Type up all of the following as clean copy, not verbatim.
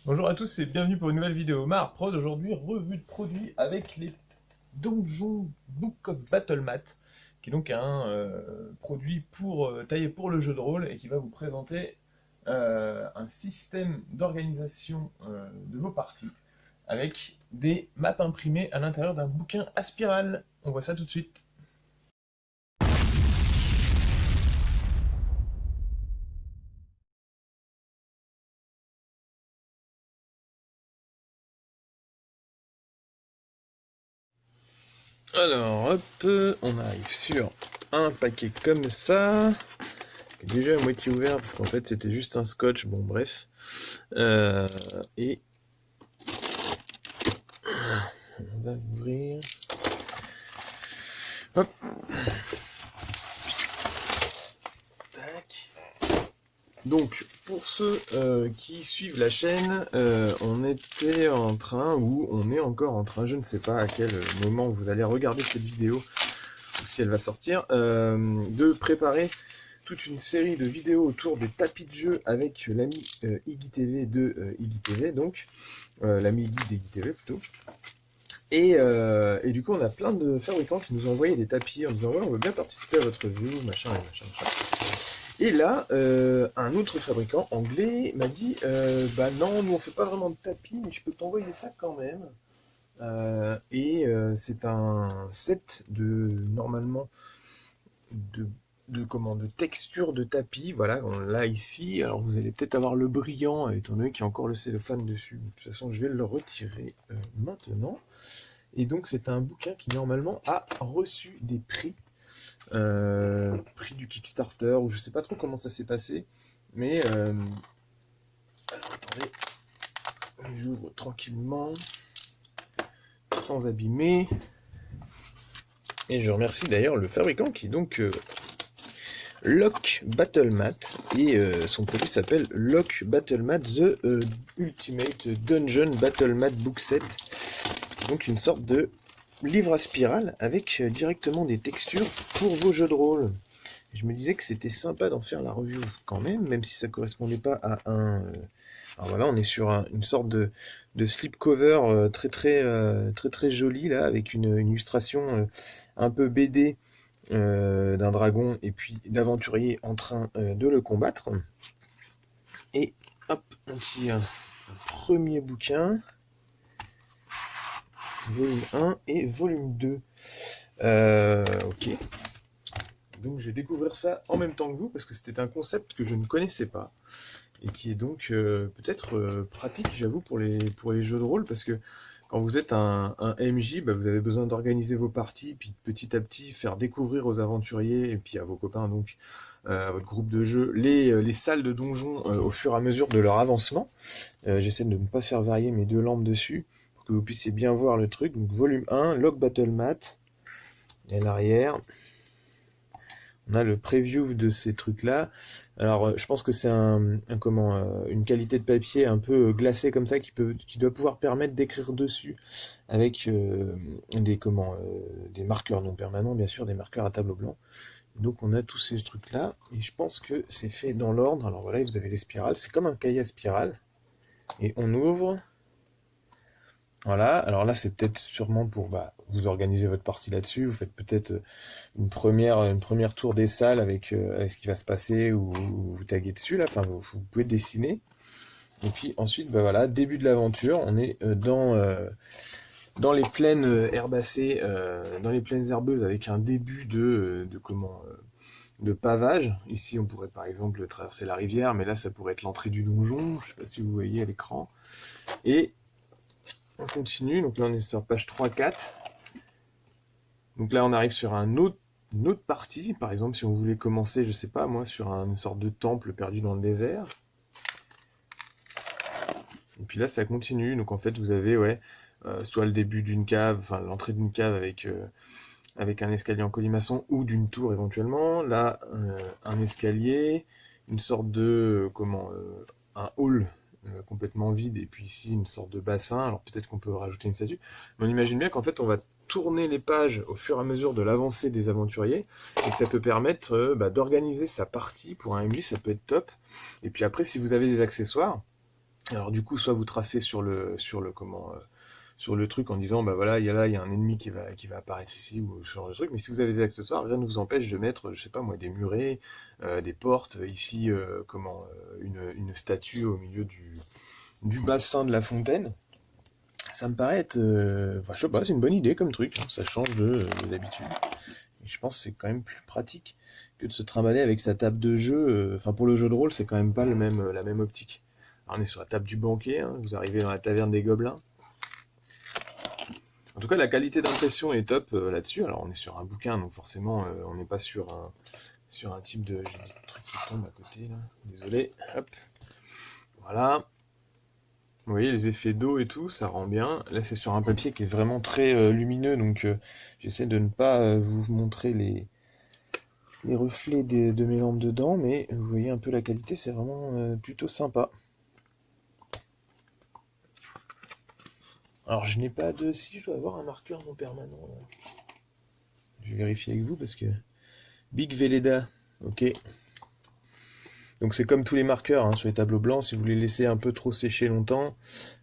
Bonjour à tous et bienvenue pour une nouvelle vidéo Prod. Aujourd'hui, revue de produits avec les Donjon Book of Battlemat, qui est donc un produit taillé pour le jeu de rôle et qui va vous présenter un système d'organisation de vos parties avec des maps imprimées à l'intérieur d'un bouquin à spirale. On voit ça tout de suite. Alors, hop, on arrive sur un paquet comme ça, déjà à moitié ouvert parce qu'en fait c'était juste un scotch, bon bref. Et on va ouvrir. Hop. Tac. Donc, pour ceux qui suivent la chaîne, on était en train, ou on est encore en train, je ne sais pas à quel moment vous allez regarder cette vidéo, ou si elle va sortir, de préparer toute une série de vidéos autour des tapis de jeu avec l'ami Iggy TV de Iggy TV, donc, l'ami Iggy d'Iggy TV plutôt. Et du coup, on a plein de fabricants qui nous ont envoyé des tapis en disant ouais, on veut bien participer à votre review, machin et machin, machin. Et là, un autre fabricant anglais m'a dit bah non, nous on fait pas vraiment de tapis, mais je peux t'envoyer ça quand même. C'est un set de normalement de texture de tapis. Voilà, on l'a ici. Alors vous allez peut-être avoir le brillant, étant donné qu'il y a encore le cellophane dessus. De toute façon, je vais le retirer maintenant. Et donc c'est un bouquin qui normalement a reçu des prix. Prix du Kickstarter, ou je sais pas trop comment ça s'est passé, mais alors, attendez, j'ouvre tranquillement, sans abîmer, et je remercie d'ailleurs le fabricant qui est donc Lock Battlemat, et son produit s'appelle Lock Battlemat The Ultimate Dungeon Battlemat Book Set, donc une sorte de livre à spirale avec directement des textures pour vos jeux de rôle. Je me disais que c'était sympa d'en faire la review quand même si ça correspondait pas à un... Alors voilà, on est sur une sorte de slipcover très joli là, avec une illustration un peu BD d'un dragon et puis d'aventuriers en train de le combattre. Et hop, on tire un premier bouquin, volume 1 et volume 2. Ok. Donc je vais découvrir ça en même temps que vous, parce que c'était un concept que je ne connaissais pas, et qui est donc peut-être pratique, j'avoue, pour les jeux de rôle, parce que quand vous êtes un MJ, bah, vous avez besoin d'organiser vos parties, puis petit à petit faire découvrir aux aventuriers, et puis à vos copains, donc à votre groupe de jeu, les salles de donjons au fur et à mesure de leur avancement. J'essaie de ne pas faire varier mes deux lampes dessus, pour que vous puissiez bien voir le truc. Donc volume 1, Log Battle Mat, et à l'arrière... On a le preview de ces trucs-là. Alors, je pense que c'est une qualité de papier un peu glacé comme ça qui doit pouvoir permettre d'écrire dessus avec des marqueurs non permanents, bien sûr, des marqueurs à tableau blanc. Donc, on a tous ces trucs-là et je pense que c'est fait dans l'ordre. Alors voilà, vous avez les spirales. C'est comme un cahier à spirale et on ouvre. Voilà, alors là c'est peut-être sûrement pour vous organiser votre partie là-dessus, vous faites peut-être une première tour des salles avec ce qui va se passer, ou vous taguez dessus là, enfin vous pouvez dessiner. Et puis ensuite, voilà, début de l'aventure, on est dans les plaines herbacées, dans les plaines herbeuses avec un début de pavage. Ici on pourrait par exemple traverser la rivière, mais là ça pourrait être l'entrée du donjon, je sais pas si vous voyez à l'écran. Et on continue, donc là on est sur page 3-4. Donc là on arrive sur une autre partie, par exemple si on voulait commencer, je sais pas moi, sur une sorte de temple perdu dans le désert. Et puis là ça continue, donc en fait vous avez soit le début d'une cave, enfin l'entrée d'une cave avec un escalier en colimaçon, ou d'une tour éventuellement. Là un escalier, une sorte de un hall complètement vide, et puis ici une sorte de bassin. Alors peut-être qu'on peut rajouter une statue, mais on imagine bien qu'en fait on va tourner les pages au fur et à mesure de l'avancée des aventuriers, et que ça peut permettre d'organiser sa partie pour un MJ, ça peut être top. Et puis après, si vous avez des accessoires, Alors du coup, soit vous tracez sur le truc en disant bah voilà, il y a un ennemi qui va apparaître ici ou ce genre de truc. Mais si vous avez des accessoires, rien ne vous empêche de mettre, je sais pas moi, des murets, des portes, ici une statue au milieu du bassin de la fontaine. Ça me paraît être, enfin, je sais pas, c'est une bonne idée comme truc, hein, ça change de d'habitude. Et je pense que c'est quand même plus pratique que de se trimballer avec sa table de jeu. Enfin, pour le jeu de rôle, c'est quand même pas la même optique. Alors, on est sur la table du banquet, hein, vous arrivez dans la taverne des gobelins. En tout cas, la qualité d'impression est top là-dessus. Alors, on est sur un bouquin, donc forcément, on n'est pas sur un type de... J'ai des trucs qui tombent à côté, là. Désolé. Hop. Voilà. Vous voyez les effets d'eau et tout, ça rend bien. Là, c'est sur un papier qui est vraiment très lumineux, donc j'essaie de ne pas vous montrer les reflets de mes lampes dedans, mais vous voyez un peu la qualité, c'est vraiment plutôt sympa. Alors, je n'ai pas de... Si, je dois avoir un marqueur non permanent, là. Je vais vérifier avec vous, parce que... Big Velleda, ok. Donc c'est comme tous les marqueurs hein, sur les tableaux blancs, si vous les laissez un peu trop sécher longtemps,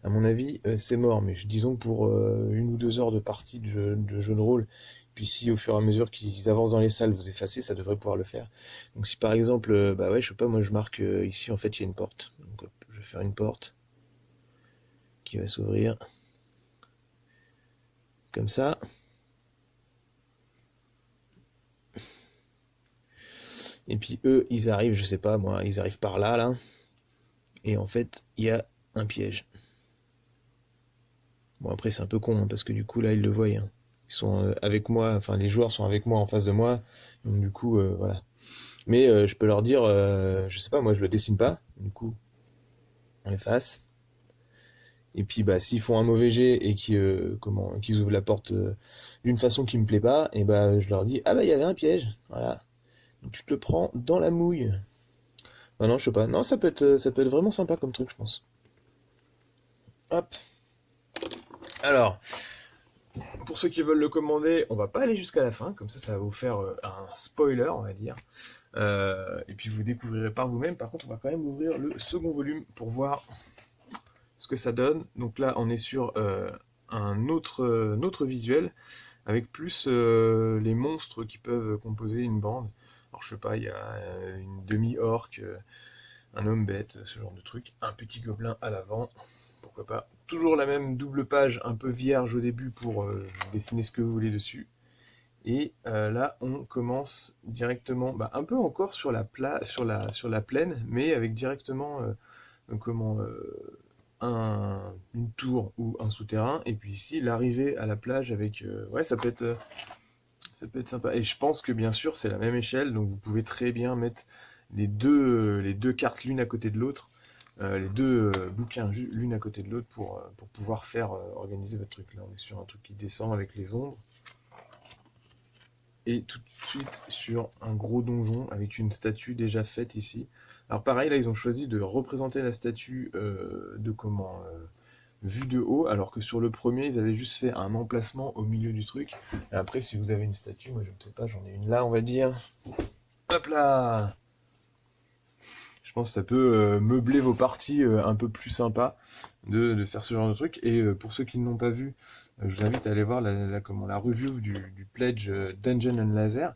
à mon avis, c'est mort. Mais disons que pour 1 ou 2 heures de partie de jeu de rôle, puis si au fur et à mesure qu'ils avancent dans les salles, vous effacez, ça devrait pouvoir le faire. Donc si par exemple, bah ouais, je sais pas, moi je marque ici, en fait, il y a une porte. Donc hop, je vais faire une porte qui va s'ouvrir comme ça. Et puis eux, ils arrivent, je sais pas, moi, ils arrivent par là, là. Et en fait, il y a un piège. Bon, après, c'est un peu con, hein, parce que du coup, là, ils le voient, hein. Ils sont avec moi, enfin, les joueurs sont avec moi en face de moi. Donc, du coup, voilà. Mais je peux leur dire, je sais pas, moi, je le dessine pas. Du coup, on efface. Et puis, bah, s'ils font un mauvais jet et qu'ils ouvrent la porte d'une façon qui me plaît pas, et bah, je leur dis, ah bah, il y avait un piège. Voilà. Donc, tu te prends dans la mouille. Bah non, je sais pas. Non, ça peut être vraiment sympa comme truc, je pense. Hop. Alors, pour ceux qui veulent le commander, on va pas aller jusqu'à la fin, comme ça va vous faire un spoiler, on va dire. Et puis vous découvrirez par vous-même. Par contre, on va quand même ouvrir le second volume pour voir ce que ça donne. Donc là, on est sur un autre visuel, avec plus les monstres qui peuvent composer une bande. Alors je sais pas, il y a une demi-orque, un homme bête, ce genre de truc, un petit gobelin à l'avant, pourquoi pas. Toujours la même double page un peu vierge au début pour dessiner ce que vous voulez dessus. Et là, on commence directement, bah, un peu encore sur la plaine, mais avec directement une tour ou un souterrain. Et puis ici, l'arrivée à la plage avec... ouais, ça peut être sympa. Et je pense que bien sûr, c'est la même échelle, donc vous pouvez très bien mettre les deux cartes l'une à côté de l'autre, les deux bouquins l'une à côté de l'autre pour pouvoir faire organiser votre truc. Là, on est sur un truc qui descend avec les ombres. Et tout de suite sur un gros donjon avec une statue déjà faite ici. Alors pareil, là, ils ont choisi de représenter la statue vue de haut, alors que sur le premier, ils avaient juste fait un emplacement au milieu du truc. Et après, si vous avez une statue, moi je ne sais pas, j'en ai une là, on va dire. Hop là! Je pense que ça peut meubler vos parties un peu plus sympa de faire ce genre de truc. Et pour ceux qui ne l'ont pas vu, je vous invite à aller voir la review du Pledge Dungeon and Laser.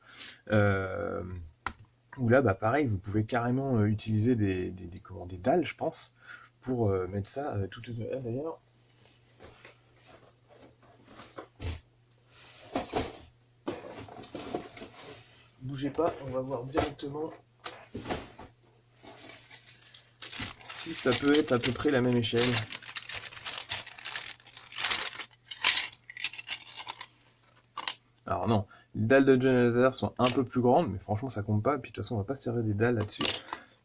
Où là, bah, pareil, vous pouvez carrément utiliser des dalles, je pense, pour mettre ça tout d'ailleurs. Bougez pas, on va voir directement si ça peut être à peu près la même échelle. Alors non, les dalles de Dungeon Laser sont un peu plus grandes, mais franchement ça compte pas. Et puis de toute façon on va pas se servir des dalles là-dessus,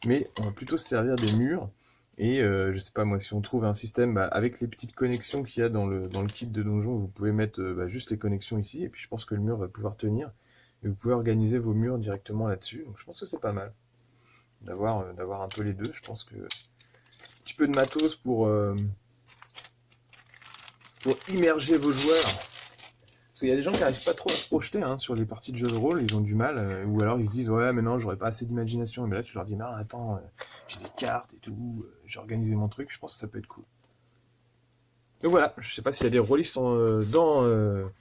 mais on va plutôt se servir des murs. Et je sais pas moi, si on trouve un système avec les petites connexions qu'il y a dans le kit de donjon, vous pouvez mettre juste les connexions ici, et puis je pense que le mur va pouvoir tenir. Et vous pouvez organiser vos murs directement là-dessus. Donc je pense que c'est pas mal d'avoir un peu les deux. Je pense que un petit peu de matos pour immerger vos joueurs. Parce qu'il y a des gens qui n'arrivent pas trop à se projeter hein, sur les parties de jeux de rôle, ils ont du mal, ou alors ils se disent ouais mais non j'aurais pas assez d'imagination, mais là tu leur dis non attends, j'ai des cartes et tout, j'ai organisé mon truc, je pense que ça peut être cool. Donc voilà, je sais pas s'il y a des rôlistes dans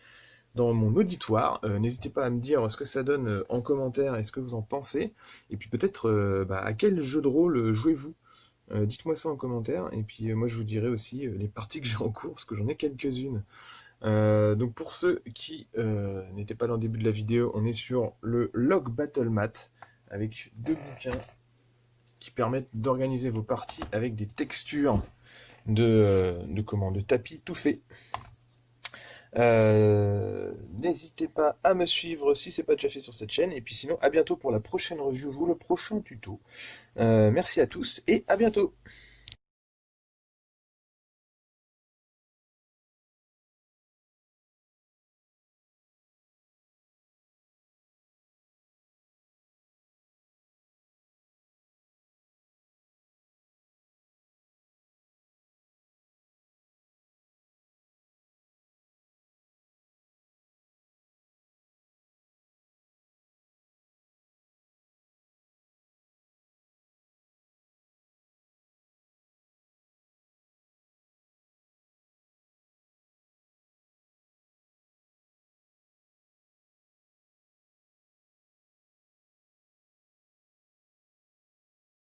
mon auditoire. N'hésitez pas à me dire ce que ça donne en commentaire et ce que vous en pensez. Et puis peut-être à quel jeu de rôle jouez-vous? Dites-moi ça en commentaire. Et puis moi je vous dirai aussi les parties que j'ai en cours, parce que j'en ai quelques-unes. Donc pour ceux qui n'étaient pas dans le début de la vidéo, on est sur le Log Battle Mat avec 2 bouquins qui permettent d'organiser vos parties avec des textures de tapis tout fait. N'hésitez pas à me suivre si c'est pas déjà fait sur cette chaîne. Et puis sinon, à bientôt pour la prochaine review ou le prochain tuto. Merci à tous et à bientôt.